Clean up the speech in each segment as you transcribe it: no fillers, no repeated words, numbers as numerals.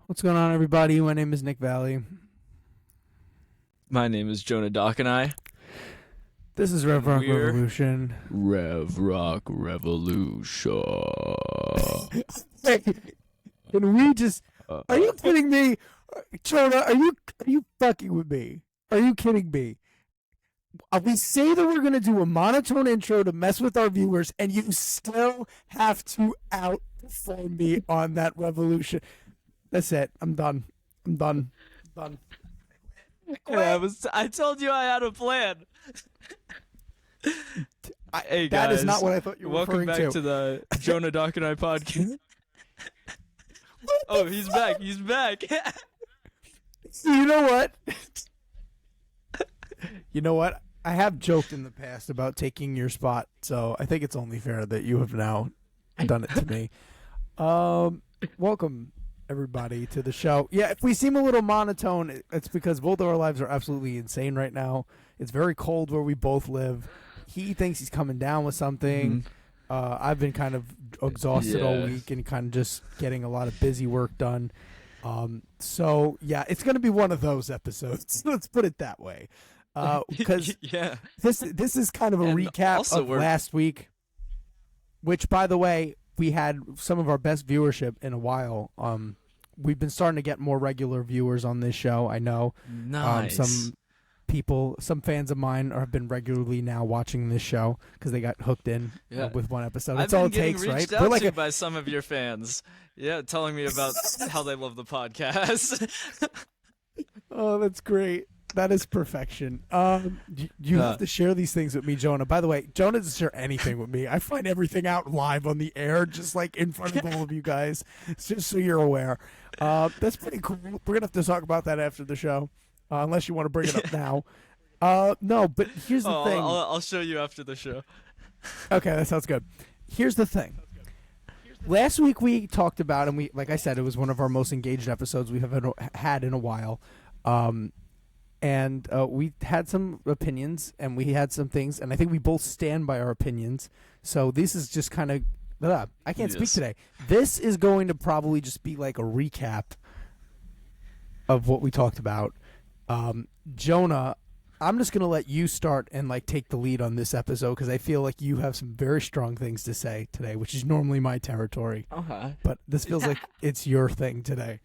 What's going on, everybody? My name is Nick Valley. My name is Jonah Doc and I. This is Rev Rock We're Revolution. Rev Rock Revolution. Hey, can we just? Are you kidding me, Jonah? Are you fucking with me? Are you kidding me? We say that we're gonna do a monotone intro to mess with our viewers, and you still have to outperform me on that revolution. That's it. I'm done. I'm done. Done. Yeah, I told you I had a plan. Hey That guys, is not what I thought you were welcome referring back to the Jonah Doc and I podcast. Oh, he's back. He's back. You know what? You know what? I have joked in the past about taking your spot, so I think it's only fair that you have now done it to me. Welcome everybody to the show. Yeah, if we seem a little monotone, it's because both of our lives are absolutely insane right now. It's very cold where we both live. He thinks he's coming down with something. I've been kind of exhausted all week and kind of just getting a lot of busy work done. So yeah, it's going to be one of those episodes. Let's put it that way. Because this is kind of a recap of last week, which, by the way, we had some of our best viewership in a while. We've been starting to get more regular viewers on this show. I know. Nice. Some fans of mine have been regularly now watching this show because they got hooked in with one episode. That's all it takes, right? I've been getting reached out to by some of your fans. Yeah, telling me about how they love the podcast. Oh, that's great. That is perfection. You have to share these things with me, Jonah. By the way, Jonah doesn't share anything with me. I find everything out live on the air, just like in front of all of you guys, just so you're aware. That's pretty cool. We're going to have to talk about that after the show, unless you want to bring it up now. No, but here's the thing. I'll show you after the show. Okay, that sounds good. Here's the thing. Last week we talked about, and like I said, it was one of our most engaged episodes we have had in a while. And we had some opinions, and we had some things, and I think we both stand by our opinions. So this is just kind of, I can't speak today. This is going to probably just be like a recap of what we talked about. Jonah, I'm just going to let you start and like take the lead on this episode because I feel like you have some very strong things to say today, which is normally my territory. Okay. But this feels like it's your thing today.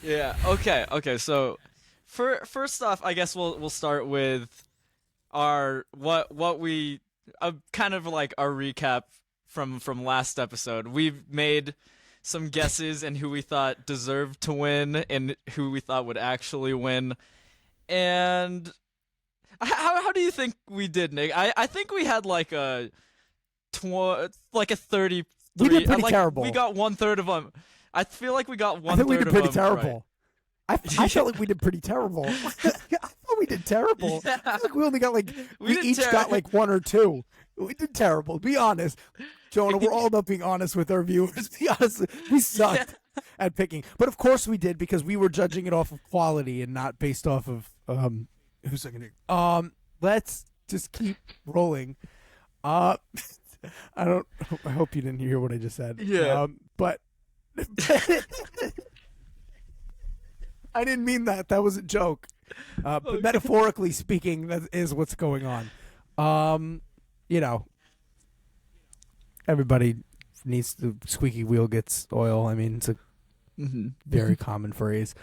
Yeah. Okay. So, first off, I guess we'll start with our what we kind of like our recap from last episode. We've made some guesses and who we thought deserved to win and who we thought would actually win. And how do you think we did, Nick? I think we had like a 33. We did pretty terrible. We got 1/3 of them. I feel like we got 1/3 of them. I think we did pretty terrible. Right. I felt like we did pretty terrible. I thought we did terrible. Yeah. I feel like we only got like we each got got like 1 or 2. We did terrible. Be honest, Jonah. We're all about being honest with our viewers. Be honest. We sucked at picking, but of course we did because we were judging it off of quality and not based off of who's second. Let's just keep rolling. I hope you didn't hear what I just said. Yeah. But. I didn't mean that. That was a joke. But metaphorically speaking, that is what's going on. Everybody needs the squeaky wheel gets oil. I mean, it's a very common phrase.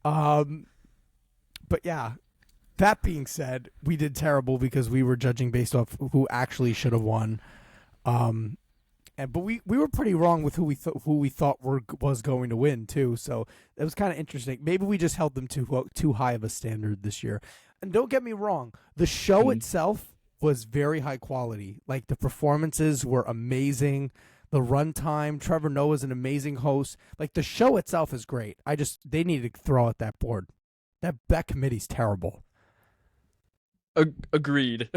But yeah, that being said, we did terrible because we were judging based off who actually should have won. But we were pretty wrong with who we thought was going to win too. So it was kind of interesting. Maybe we just held them too high of a standard this year. And don't get me wrong, the show itself was very high quality. Like the performances were amazing. The runtime, Trevor Noah's an amazing host. Like the show itself is great. They need to throw out that board. That committee's terrible. Agreed.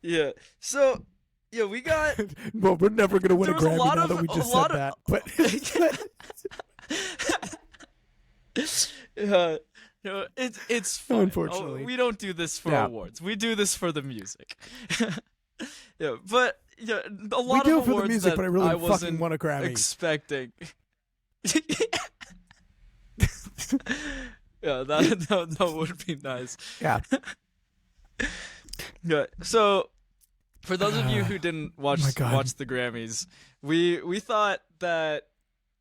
Yeah. So. Yeah, we got. Well, we're never gonna win a Grammy now that we just said that. But it's fun. Unfortunately, we don't do this for awards. We do this for the music. Yeah, but a lot of awards for the music, that but I really wasn't fucking won a Grammy. expecting. Yeah, that would be nice. Yeah. Yeah. So, for those of you who didn't my God. watch the Grammys, we thought that.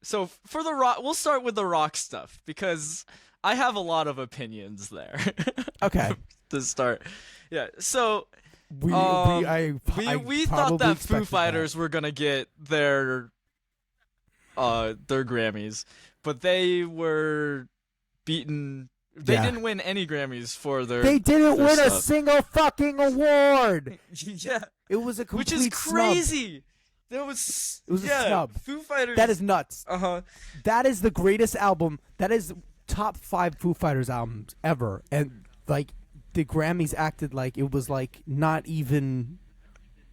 So for the rock, we'll start with the rock stuff because I have a lot of opinions there. Okay. To start, yeah. So We thought probably that Foo expected Fighters were gonna get their Grammys, but they were beaten. They Yeah. didn't win any Grammys for their. They didn't their win a stuff. single fucking award. Yeah, It was a complete which is snub. crazy. There was. It was a yeah, snub. Foo Fighters. That is nuts. Uh-huh. That is the greatest album. That is top 5 Foo Fighters albums ever. And like the Grammys acted like it was like not even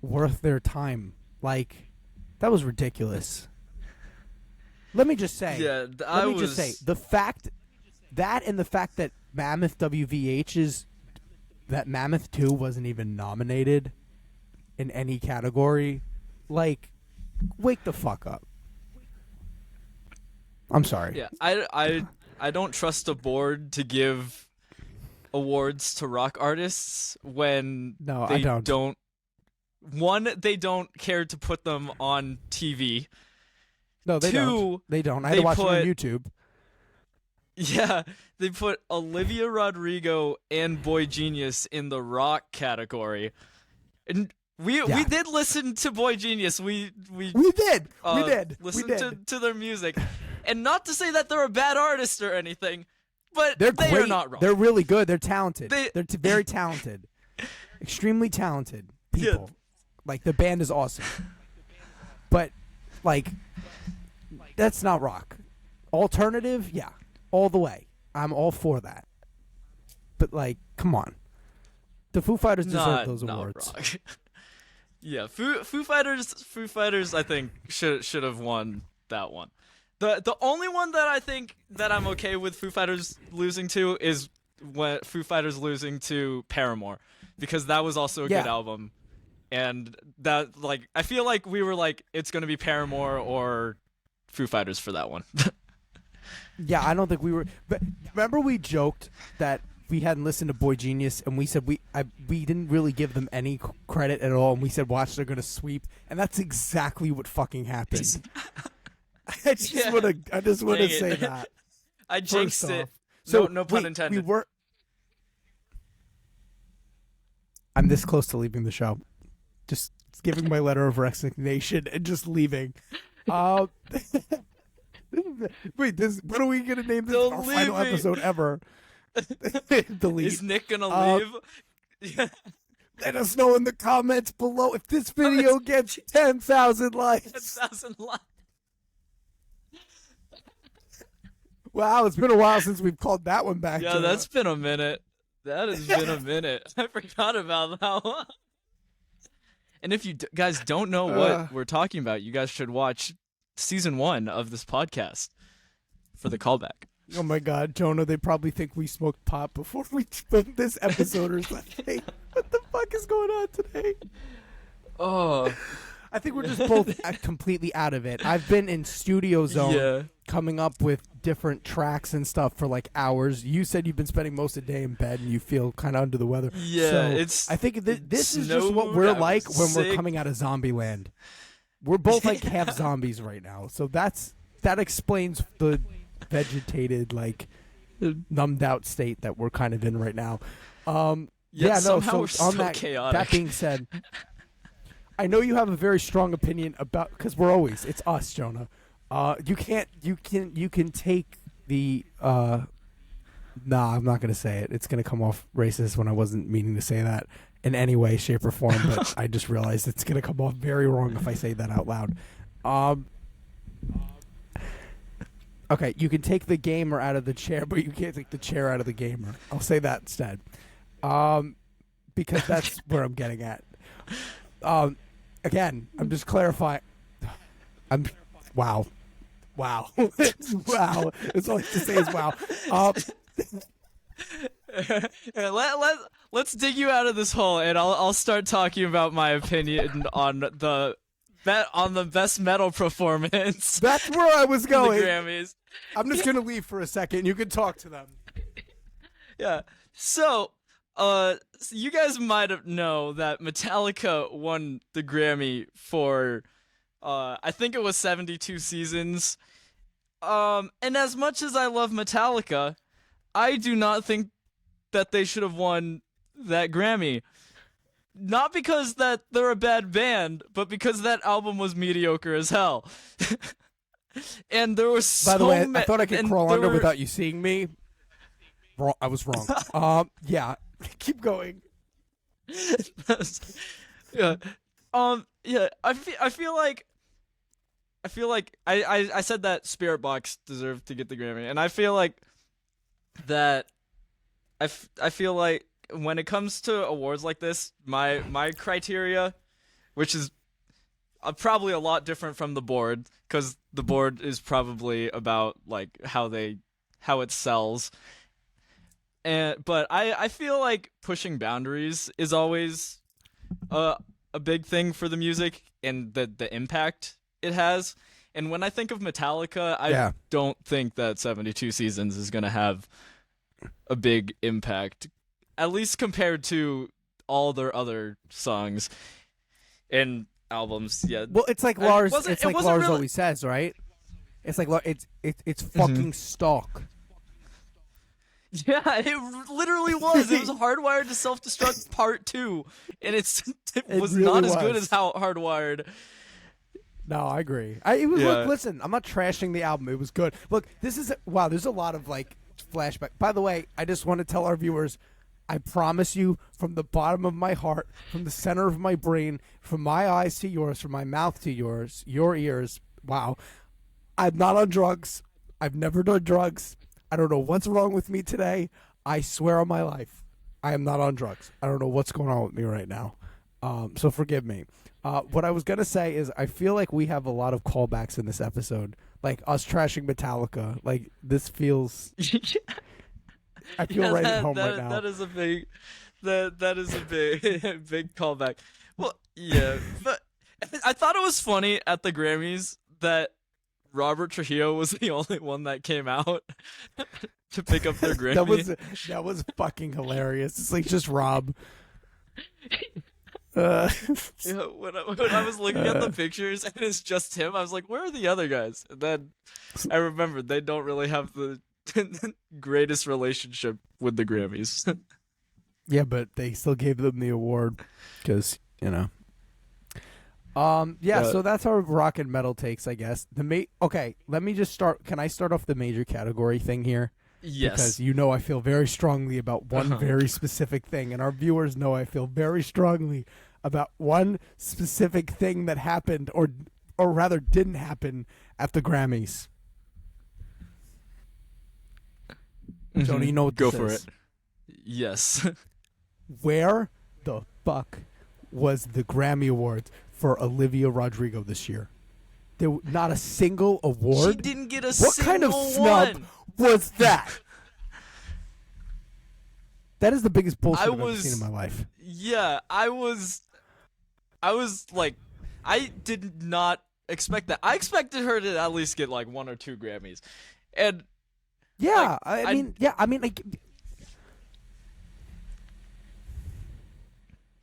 worth their time. Like that was ridiculous. Let me just say. Yeah, just say the fact that and the fact that Mammoth WVH's that Mammoth 2 wasn't even nominated in any category. Like, wake the fuck up. I'm sorry. Yeah, I don't trust a board to give awards to rock artists when No, they I don't. One, they don't care to put them on TV. No, they Two, don't. They don't. I had they to watch it on put- YouTube. Yeah, they put Olivia Rodrigo and Boy Genius in the rock category. And we Yeah. did listen to Boy Genius. We did. We did. Listen we did. to their music. And not to say that they're a bad artist or anything, but They're they great. are not wrong. They're really good. They're talented. They- They're very talented. Extremely talented people. Like the band is awesome. But like that's not rock. Alternative, yeah. All the way. I'm all for that. But like, come on. The Foo Fighters deserve those awards. Rock. Yeah, Foo Fighters I think should have won that one. The only one that I think that I'm okay with Foo Fighters losing to is when Foo Fighters losing to Paramore, because that was also a good album. And that, like, I feel like we were like, it's gonna be Paramore or Foo Fighters for that one. Yeah, I don't think we were. But remember, we joked that we hadn't listened to Boy Genius, and we said we didn't really give them any credit at all, and we said, "Watch, they're gonna sweep," and that's exactly what fucking happened. I just want to say that. I jinxed First it. off. So no pun intended. We were. I'm this close to leaving the show. Just giving my letter of resignation and just leaving. Wait, what are we gonna name this our final episode ever? Delete. Is Nick gonna leave? Yeah. Let us know in the comments below if this video gets 10,000 likes. 10,000 likes. Wow, it's been a while since we've called that one back. Yeah, Jonah. that's been a minute. That has been a minute. I forgot about that one. And if you guys don't know what we're talking about, you guys should watch season 1 of this podcast for the callback. Oh my God, Jonah! They probably think we smoked pot before we filmed this episode or something. What the fuck is going on today? Oh, I think we're just both completely out of it. I've been in Studio Zone coming up with different tracks and stuff for like hours. You said you've been spending most of the day in bed and you feel kind of under the weather. Yeah, so I think this is just what we're like when we're coming out of zombie land. We're both like half zombies right now. So that explains the vegetated, like numbed out state that we're kind of in right now. Somehow we're so on still chaotic. That being said, I know you have a very strong opinion about, because it's us, Jonah. You can take the nah, I'm not gonna say it. It's gonna come off racist when I wasn't meaning to say that in any way, shape, or form. But I just realized it's gonna come off very wrong if I say that out loud. Okay, you can take the gamer out of the chair, but you can't take the chair out of the gamer. I'll say that instead, because that's where I'm getting at. Again, I'm just clarifying. Wow. Wow. That's all I have to say is wow. Let's dig you out of this hole, and I'll start talking about my opinion on the on the best metal performance. That's where I was going. The Grammys. I'm just gonna leave for a second. You can talk to them. Yeah. So, you guys might have know that Metallica won the Grammy for, I think it was 72 seasons. And as much as I love Metallica, I do not think that they should have won that Grammy. Not because that they're a bad band, but because that album was mediocre as hell. And there was so By the way, I thought I could crawl under without you seeing me. I was wrong. Yeah. Keep going. Yeah. Yeah. I feel like I said that Spirit Box deserved to get the Grammy, and I feel like that I feel like when it comes to awards like this, my criteria, which is probably a lot different from the board, because the board is probably about like how it sells. But I feel like pushing boundaries is always a big thing for the music and the impact it has. And when I think of Metallica, I don't think that 72 Seasons is gonna have a big impact, at least compared to all their other songs and albums. Yeah. Well, it's like Lars. It's like Lars always says, right? It's like it's fucking stock. Yeah, it literally was. It was Hardwired to Self-Destruct Part 2, and it was really not as good as how Hardwired. No, I agree. Look, listen, I'm not trashing the album. It was good. Look, there's a lot of like flashback. By the way, I just want to tell our viewers, I promise you, from the bottom of my heart, from the center of my brain, from my eyes to yours, from my mouth to yours, your ears. Wow, I'm not on drugs. I've never done drugs. I don't know what's wrong with me today. I swear on my life, I am not on drugs. I don't know what's going on with me right now. So forgive me. What I was going to say is I feel like we have a lot of callbacks in this episode. Like us trashing Metallica. Like this feels... I feel right at home right now. That is a big... That is a big, big callback. Well, yeah. But I thought it was funny at the Grammys that Robert Trujillo was the only one that came out to pick up their Grammy. that was fucking hilarious. It's like just Rob. When I was looking at the pictures and it's just him, I was like, where are the other guys? And then I remembered they don't really have the greatest relationship with the Grammys. Yeah, but they still gave them the award because, you know. So that's our rock and metal takes, I guess. Okay, let me just start. Can I start off the major category thing here? Yes. Because I feel very strongly about one very specific thing, and our viewers know I feel very strongly about one specific thing that happened, or rather didn't happen, at the Grammys. Joni, you know what this Go for is? it. Yes. Where the fuck was the Grammy Awards for Olivia Rodrigo this year? There not a single award. She didn't get a what single kind of snub one. Was that? That is the biggest bullshit I've ever seen in my life. Yeah, I was like, I did not expect that. I expected her to at least get like 1 or 2 Grammys, and yeah, I mean, like.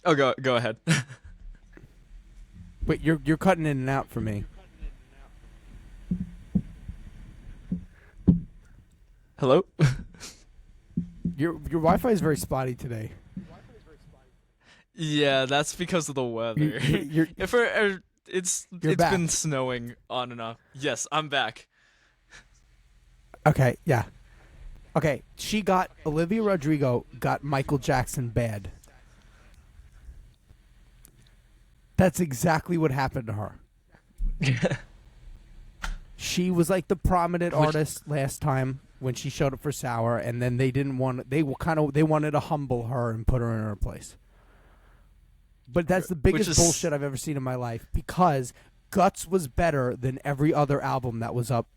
Oh, go ahead. Wait, you're cutting in and out for me. Hello? Your Wi-Fi is very spotty today. Yeah, that's because of the weather. It's been snowing on and off. Yes, I'm back. Okay, yeah. Okay, Olivia Rodrigo got Michael Jackson bad. That's exactly what happened to her. She was like the prominent artist last time when she showed up for Sour, and then they wanted to humble her and put her in her place. But that's the biggest bullshit I've ever seen in my life, because Guts was better than every other album that was up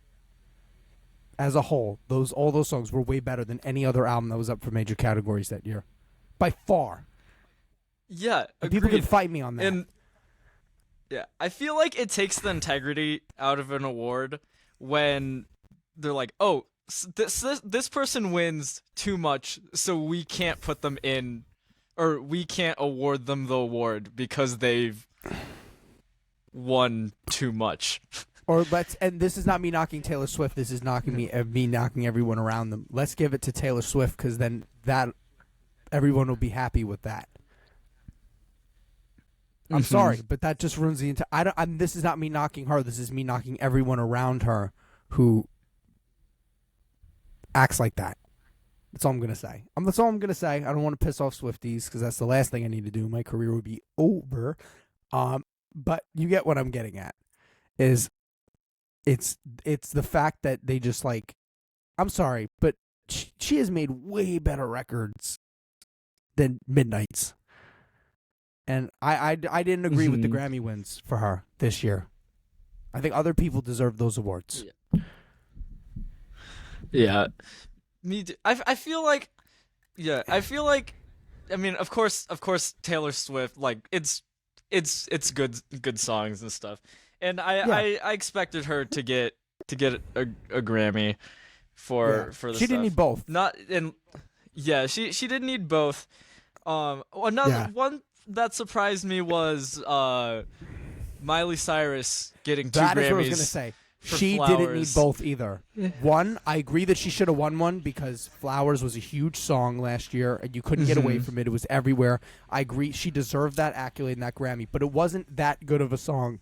as a whole. All those songs were way better than any other album that was up for major categories that year. By far. Yeah, and people can fight me on that. Yeah, I feel like it takes the integrity out of an award when they're like, "Oh, this person wins too much, so we can't put them in, or we can't award them the award because they've won too much." Or and this is not me knocking Taylor Swift. This is knocking me knocking everyone around them. Let's give it to Taylor Swift because then that everyone will be happy with that. I'm sorry, but that just ruins the entire. This is not me knocking her. This is me knocking everyone around her who acts like that. That's all I'm gonna say. That's all I'm gonna say. I don't want to piss off Swifties because that's the last thing I need to do. My career would be over. But you get what I'm getting at. It's the fact that they just like. I'm sorry, but she has made way better records than Midnight's. And I didn't agree with the Grammy wins for her this year. I think other people deserve those awards. Yeah. Me too. I feel like, yeah, I mean, of course Taylor Swift, like it's good songs and stuff. And I expected her to get a Grammy for the She didn't need both. She didn't need both. Another one that surprised me was Miley Cyrus getting 2 Grammys. That is what I was going to say. She Flowers. didn't need both either. One, I agree that she should have won one because Flowers was a huge song last year and you couldn't get away from it. It was everywhere. I agree. She deserved that accolade and that Grammy, but it wasn't that good of a song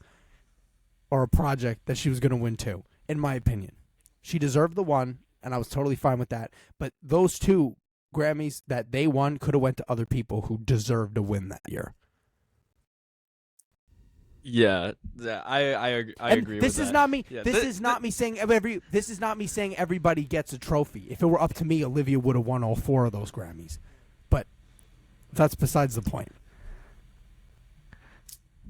or a project that she was going to win 2, in my opinion. She deserved the one, and I was totally fine with that. But those 2 Grammys that they won could have went to other people who deserved to win that year. Yeah, I agree. This with is that. not me. Yeah, this is not me saying This is not me saying everybody gets a trophy. If it were up to me, Olivia would have won all 4 of those Grammys. But that's besides the point.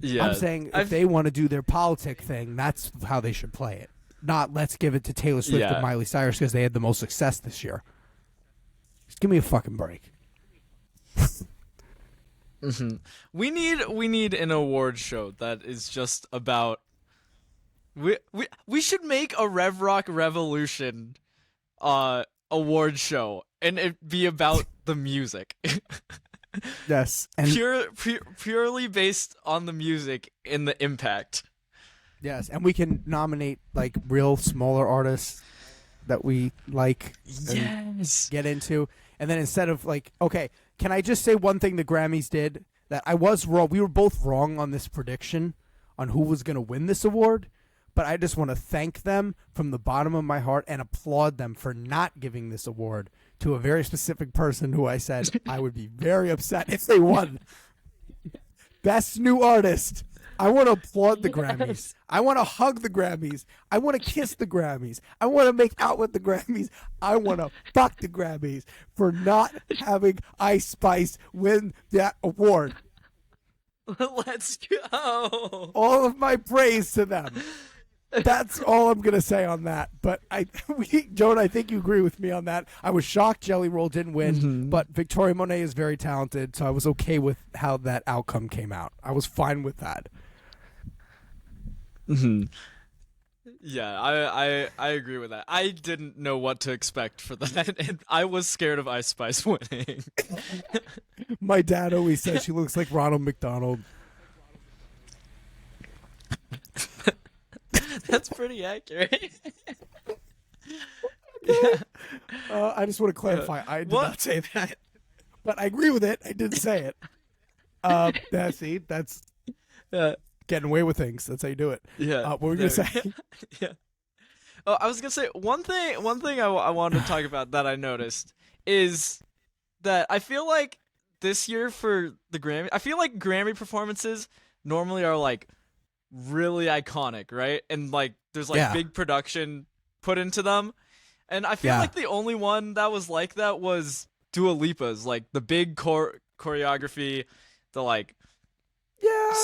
Yeah, I'm saying if they want to do their politic thing, that's how they should play it. Not let's give it to Taylor Swift and Miley Cyrus because they had the most success this year. Just give me a fucking break. We need an award show that is just about. We should make a Rev Rock Revolution award show and it be about the music. Yes, and purely based on the music and the impact. Yes, and we can nominate like real smaller artists that we like. Yes. Get into, and then instead of like, okay, can I just say one thing the Grammys did that I was wrong? We were both wrong on this prediction on who was going to win this award, but I just want to thank them from the bottom of my heart and applaud them for not giving this award to a very specific person who I said I would be very upset if they won. Best New Artist. I want to applaud the Grammys. I want to hug the Grammys. I want to kiss the Grammys. I want to make out with the Grammys. I want to fuck the Grammys for not having Ice Spice win that award. Let's go. All of my praise to them. That's all I'm gonna say on that. But Joan, I think you agree with me on that. I was shocked Jelly Roll didn't win, but Victoria Monet is very talented, so I was okay with how that outcome came out. I was fine with that. Yeah, I agree with that. I didn't know what to expect for that, and I was scared of Ice Spice winning. My dad always says she looks like Ronald McDonald. That's pretty accurate. I just want to clarify. I did not say that, but I agree with it. I didn't say it. That's getting away with things. That's how you do it. Yeah. What were we gonna say? Yeah. Oh, I was gonna say one thing. I wanted to talk about that I noticed is that I feel like this year for the Grammy, I feel like Grammy performances normally are like really iconic, right? And like there's like big production put into them. And I feel like the only one that was like that was Dua Lipa's, like the big choreography, the like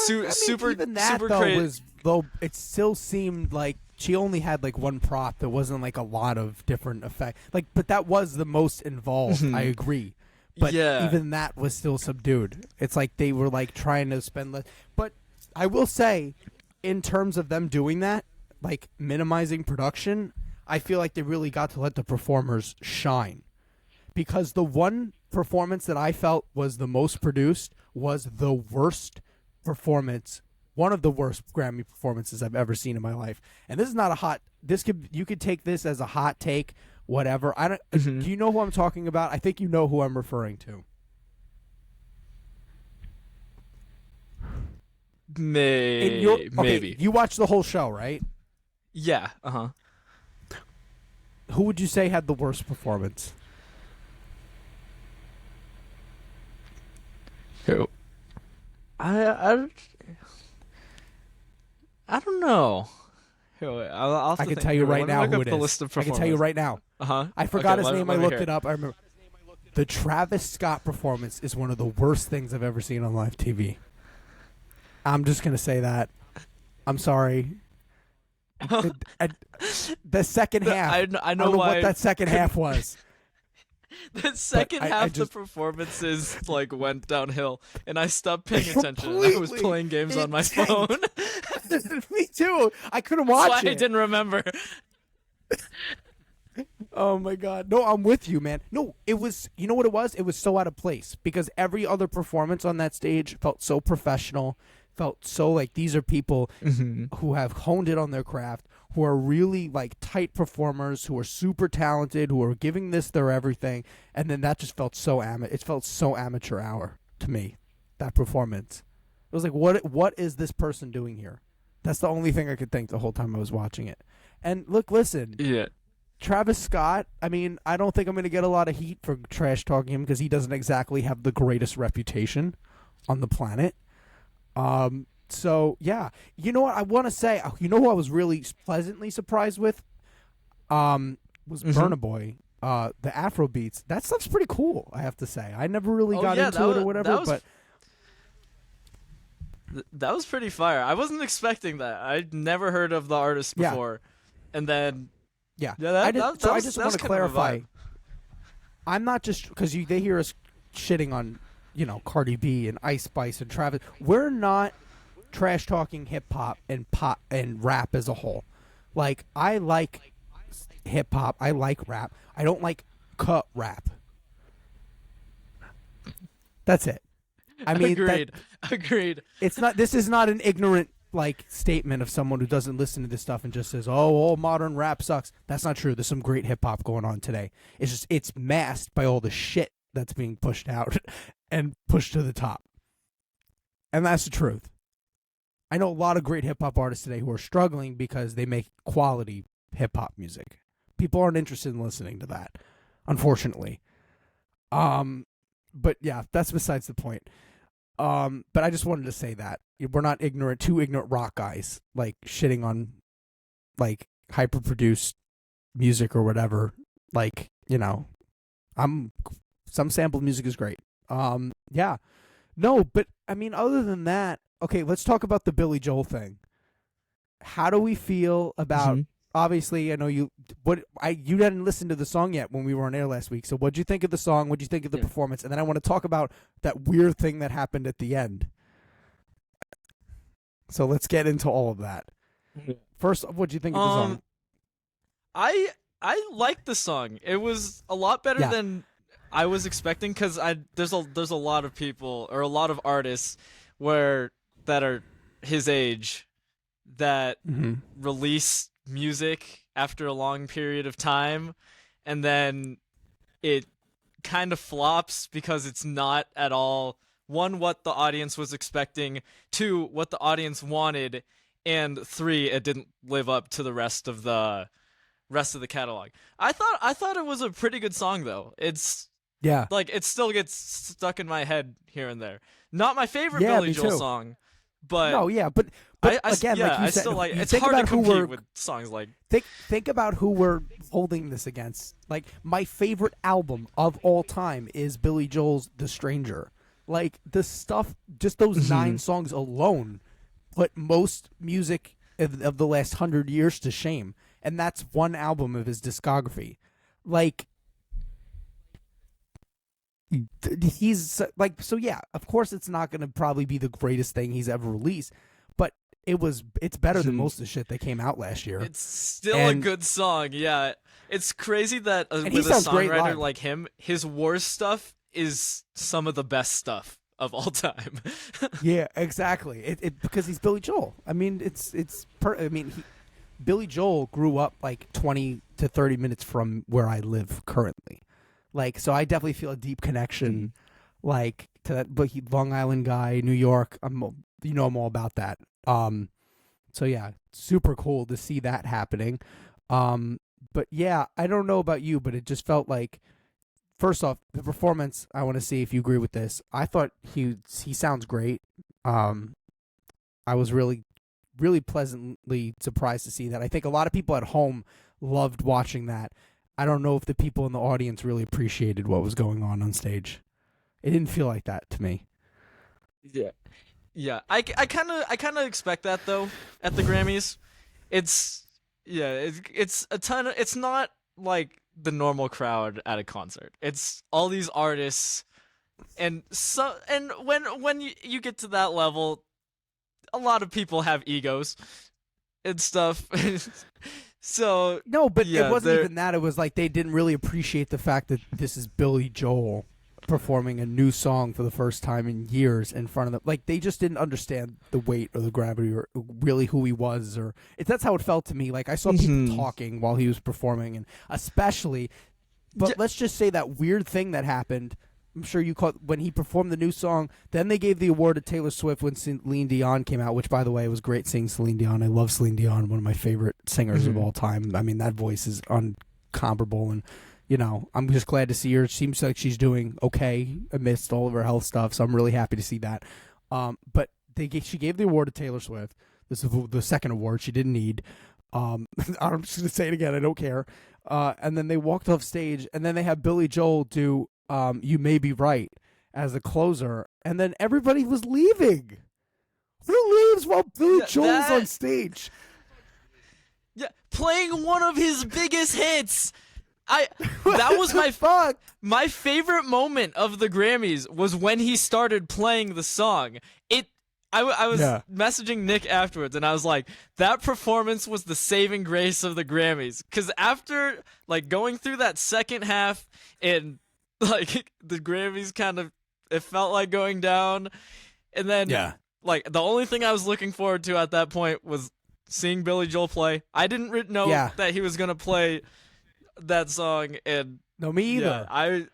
super even that super though crazy. was though it still seemed like she only had like one prop. There wasn't like a lot of different effects. Like, but that was the most involved. I agree. But even that was still subdued. It's like they were like trying to spend less. But I will say, in terms of them doing that, like minimizing production, I feel like they really got to let the performers shine. Because the one performance that I felt was the most produced was the worst performance, one of the worst Grammy performances I've ever seen in my life. And this is not a hot. You could take this as a hot take, whatever. I don't. Do you know who I'm talking about? I think you know who I'm referring to. Maybe. You watched the whole show, right? Yeah. Uh-huh. Who would you say had the worst performance? Who? I don't know. I can tell you right now who it is. I can tell you right now. Uh-huh. I forgot his name. I looked it it up. I remember. The Travis Scott performance is one of the worst things I've ever seen on live TV. I'm just going to say that. I'm sorry. The second half. I know don't why what that second half was. The second half the performances like went downhill, and I stopped paying attention. And I was playing games on my phone. Me too. I couldn't watch That's why it. I didn't remember. Oh my god. No, I'm with you, man. No, it was, you know what it was? It was so out of place because every other performance on that stage felt so professional, felt so like these are people who have honed it on their craft, who are really like tight performers, who are super talented, who are giving this their everything, and then that just felt so it felt so amateur hour to me, that performance. It was like what is this person doing here? That's the only thing I could think the whole time I was watching it. And look, listen. Yeah. Travis Scott, I mean, I don't think I'm going to get a lot of heat for trash talking him because he doesn't exactly have the greatest reputation on the planet. So, yeah. You know what I want to say? You know who I was really pleasantly surprised with? Was Burna Boy. The Afro beats. That stuff's pretty cool, I have to say. I never really got into it or whatever, but that was pretty fire. I wasn't expecting that. I'd never heard of the artist before. And then I just want to clarify. I'm not just because they hear us shitting on, Cardi B and Ice Spice and Travis. We're not trash talking hip hop and pop and rap as a whole. Like, I like hip hop. I like rap. I don't like cut rap. That's it. I mean, agreed. It's not. This is not an ignorant statement of someone who doesn't listen to this stuff and just says, "Oh, all modern rap sucks." That's not true. There's some great hip hop going on today. It's just it's masked by all the shit that's being pushed out and pushed to the top, and that's the truth. I know a lot of great hip hop artists today who are struggling because they make quality hip hop music. People aren't interested in listening to that, unfortunately. But yeah, that's besides the point. But I just wanted to say that we're not two ignorant rock guys shitting on hyper produced music or whatever. Some sampled music is great. Yeah, no, but I mean, other than that, okay, let's talk about the Billy Joel thing. How do we feel about? Obviously, I know you didn't listen to the song yet when we were on air last week. So what'd you think of the song? What'd you think of the performance? And then I want to talk about that weird thing that happened at the end. So let's get into all of that. First, what'd you think of the song? I liked the song. It was a lot better than I was expecting because there's a lot of people or a lot of artists that are his age that release music after a long period of time, and then it kind of flops because it's not at all, one, what the audience was expecting, two, what the audience wanted, and three, it didn't live up to the rest of the catalog. I thought it was a pretty good song though. It's it still gets stuck in my head here and there. Not my favorite Billy Joel song, but but again, like you I said, still like. It's think hard about to compete with songs like. Think about who we're holding this against. Like, my favorite album of all time is Billy Joel's "The Stranger." Like, the stuff, just those 9 songs alone, put most music of the last 100 years to shame, and that's one album of his discography. Like, he's so yeah. Of course, it's not going to probably be the greatest thing he's ever released. it's better than most of the shit that came out last year. It's still a good song. Yeah, it's crazy that with a songwriter like him, his worst stuff is some of the best stuff of all time. Yeah, exactly. Because he's Billy Joel. I mean, Billy Joel grew up like 20 to 30 minutes from where I live currently. Like, so I definitely feel a deep connection, like, to that. But Long Island guy, New York. I'm all about that. So yeah, super cool to see that happening. But yeah, I don't know about you, but it just felt like, first off, the performance. I want to see if you agree with this. I thought he sounds great. I was really pleasantly surprised to see that. I think a lot of people at home loved watching that. I don't know if the people in the audience really appreciated what was going on stage. It didn't feel like that to me. Yeah. I kind of expect that though at the Grammys. It's a ton of, it's not like the normal crowd at a concert. It's all these artists, and when you get to that level, a lot of people have egos and stuff. So no, but it wasn't even that. It was like they didn't really appreciate the fact that this is Billy Joel performing a new song for the first time in years in front of them. Like, they just didn't understand the weight or the gravity or really who he was. That's how it felt to me. Like, I saw people talking while he was performing, and especially, but let's just say that weird thing that happened. I'm sure you caught when he performed the new song. Then they gave the award to Taylor Swift when Celine Dion came out, which, by the way, was great seeing Celine Dion. I love Celine Dion, one of my favorite singers of all time. I mean, that voice is uncomparable, and I'm just glad to see her. It seems like she's doing okay amidst all of her health stuff, so I'm really happy to see that. But she gave the award to Taylor Swift. This is the second award she didn't need. I'm just going to say it again. I don't care. And then they walked off stage, and then they have Billy Joel do You May Be Right as a closer, and then everybody was leaving. Who leaves while Billy Joel's on stage? Yeah, playing one of his biggest hits. That was my favorite moment of the Grammys was when he started playing the song. I was messaging Nick afterwards, and I was like, that performance was the saving grace of the Grammys. Because after like going through that second half, and like the Grammys it felt like going down, and then like the only thing I was looking forward to at that point was seeing Billy Joel play. I didn't know that he was gonna play that song, and no, me either. I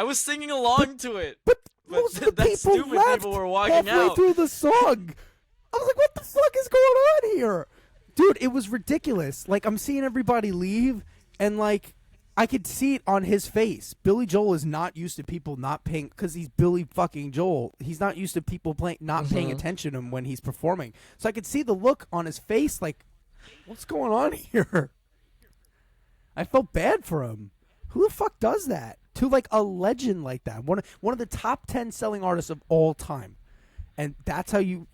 was singing along to it, but most of the people were walking halfway through the song. I was like, "What the fuck is going on here, dude?" It was ridiculous. Like, I'm seeing everybody leave, and like, I could see it on his face. Billy Joel is not used to people not paying, because he's Billy fucking Joel. He's not used to people not paying attention to him when he's performing. So I could see the look on his face, like, what's going on here? I felt bad for him. Who the fuck does that to like a legend like that? One of the top 10 selling artists of all time, and that's how you.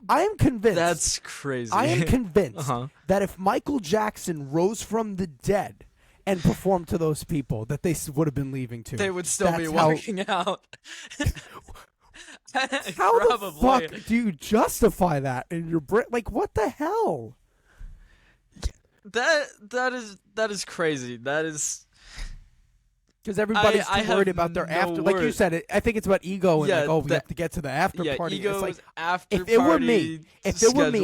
I am convinced. That's crazy. I am convinced that if Michael Jackson rose from the dead and performed to those people, that they would have been leaving too. They would still be walking out. How the fuck do you justify that in your brain? Like, what the hell? That is crazy. That is because everybody's worried about their after. Like you said, I think it's about ego and we have to get to the after party. Ego, it's like, after if it were me,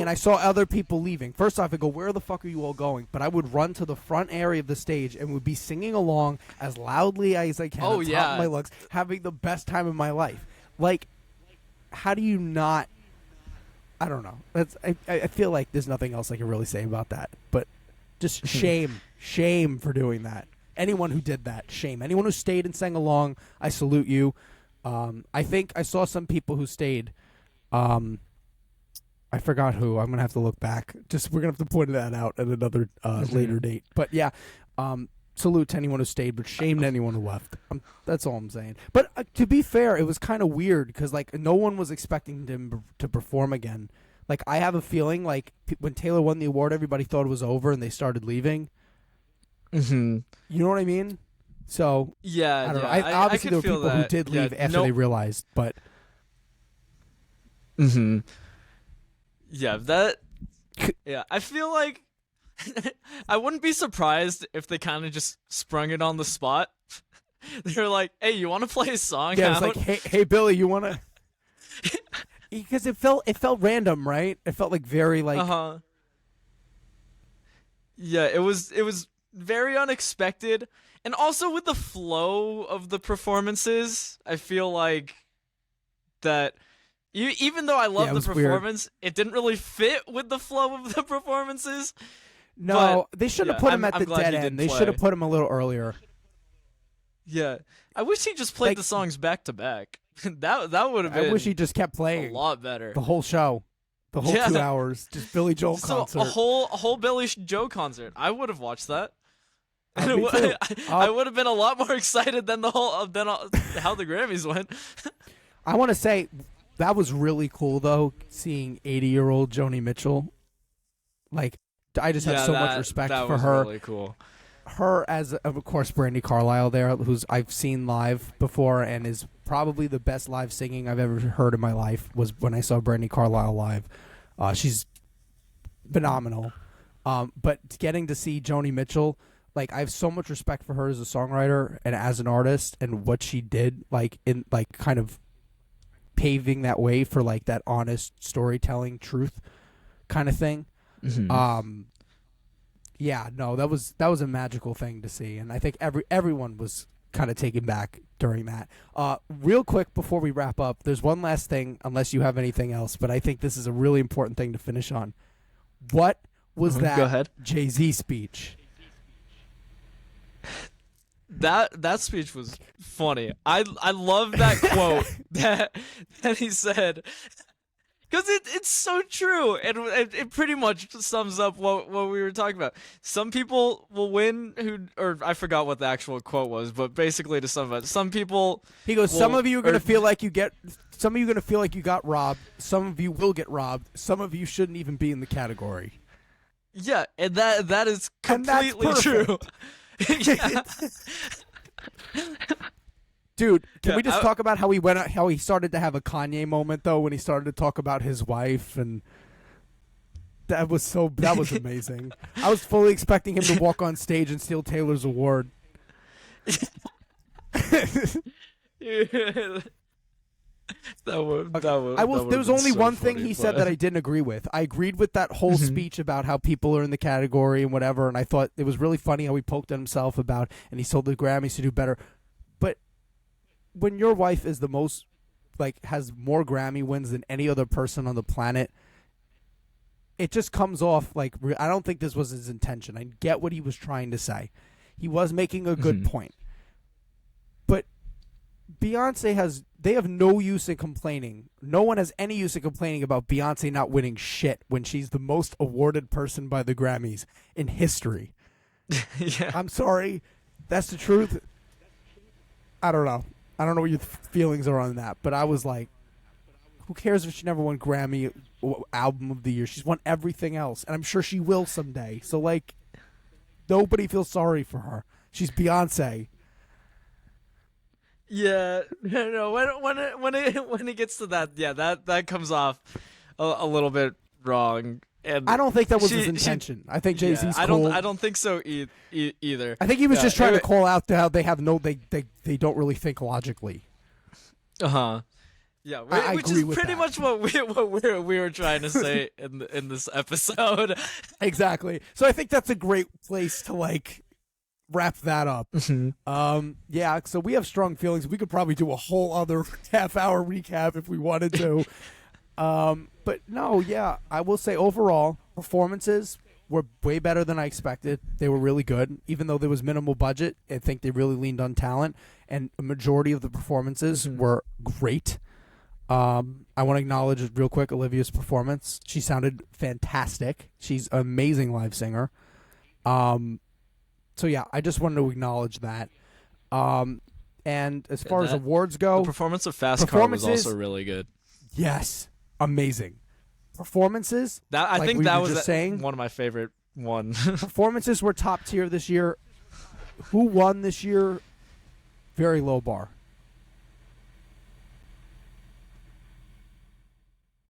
and I saw other people leaving, first off, I go, "Where the fuck are you all going?" But I would run to the front area of the stage and would be singing along as loudly as I can, at the top of my lungs, having the best time of my life. Like, how do you not? I don't know. I feel like there's nothing else I can really say about that, but. Just shame for doing that. Anyone who did that, shame. Anyone who stayed and sang along, I salute you. I think I saw some people who stayed. I forgot who. I'm gonna have to look back. We're gonna have to point that out at another later date. But yeah, salute to anyone who stayed, but shame to anyone who left. That's all I'm saying. But to be fair, it was kind of weird because like no one was expecting him to perform again. Like, I have a feeling, like, when Taylor won the award, everybody thought it was over and they started leaving. Mm-hmm. You know what I mean? So, yeah, I don't know. Obviously, there were people who did leave after they realized, but... Mm-hmm. Yeah, that. Yeah, I feel like I wouldn't be surprised if they kind of just sprung it on the spot. They're like, "Hey, you want to play a song?" Yeah, it was out? like, hey, Billy, you want to? Because it felt random, right? It felt like very like. Uh-huh. Yeah, it was very unexpected, and also with the flow of the performances, I feel like that even though I Yeah, love it the was weird. performance, it didn't really fit with the flow of the performances. No, But, they should have yeah, put him at I'm the glad dead he did end. They play. should have put him a little earlier. Yeah, I wish he just played Like- the songs back to back. That would have been I wish he just kept a playing lot better. the whole show, the whole Yeah. 2 hours, just Billy Joel So concert. a whole Billy Joe concert. I would have watched that. Me too. I would have been a lot more excited than how the Grammys went. I want to say that was really cool though, seeing 80-year-old Joni Mitchell. Like, I just have so much respect that for was her. Really cool. Her as of course Brandy Carlisle there, who's I've seen live before and is probably the best live singing I've ever heard in my life. Was when I saw Brandy Carlisle live. She's phenomenal. But getting to see Joni Mitchell, like, I have so much respect for her as a songwriter and as an artist and what she did, like, in like kind of paving that way for like that honest storytelling truth kind of thing. Mm-hmm. Yeah, no, that was a magical thing to see, and I think everyone was kind of taken back during that. Real quick before we wrap up, there's one last thing, unless you have anything else, but I think this is a really important thing to finish on. What was Go that ahead. Jay-Z speech? That speech was funny. I love that quote that he said. Because it's so true, and it pretty much sums up what we were talking about. Some people will win, or I forgot what the actual quote was, but basically to sum up, some people. He goes, some of you are going to feel like you got robbed. Some of you will get robbed. Some of you shouldn't even be in the category. Yeah, and that is completely And that's true. Yeah. Dude, can Yeah, we just talk about how he started to have a Kanye moment though when he started to talk about his wife, and that was amazing. I was fully expecting him to walk on stage and steal Taylor's award. There was only one thing he said that I didn't agree with. I agreed with that whole speech about how people are in the category and whatever, and I thought it was really funny how he poked at himself about, and he told the Grammys to do better. But when your wife is the most, like, has more Grammy wins than any other person on the planet, it just comes off like, I don't think this was his intention. I get what he was trying to say. He was making a good point. But Beyonce they have no use in complaining. No one has any use in complaining about Beyonce not winning shit when she's the most awarded person by the Grammys in history. Yeah. I'm sorry. That's the truth. I don't know. I don't know what your feelings are on that, but I was like, who cares if she never won Grammy Album of the Year? She's won everything else, and I'm sure she will someday. So, like, nobody feels sorry for her. She's Beyonce. Yeah, no. When it gets to that, yeah, that comes off a little bit wrong. And I don't think that was his intention. I think Jay-Z's cool. I don't think so either. I think he was just trying to call out how they have they don't really think logically. Yeah, I which agree is with pretty that. much what we were trying to say in this episode. Exactly. So I think that's a great place to like wrap that up. Yeah. So we have strong feelings. We could probably do a whole other half-hour recap if we wanted to. But no, yeah, I will say overall performances were way better than I expected. They were really good, even though there was minimal budget. I think they really leaned on talent, and a majority of the performances were great. I want to acknowledge real quick Olivia's performance. She sounded fantastic. She's an amazing live singer. So yeah, I just wanted to acknowledge that. And as far as awards go, the performance of Fast Car was also really good. Yes, amazing performances. I think that was saying one of my favorite one. Performances were top tier this year. Who won this year? Very low bar.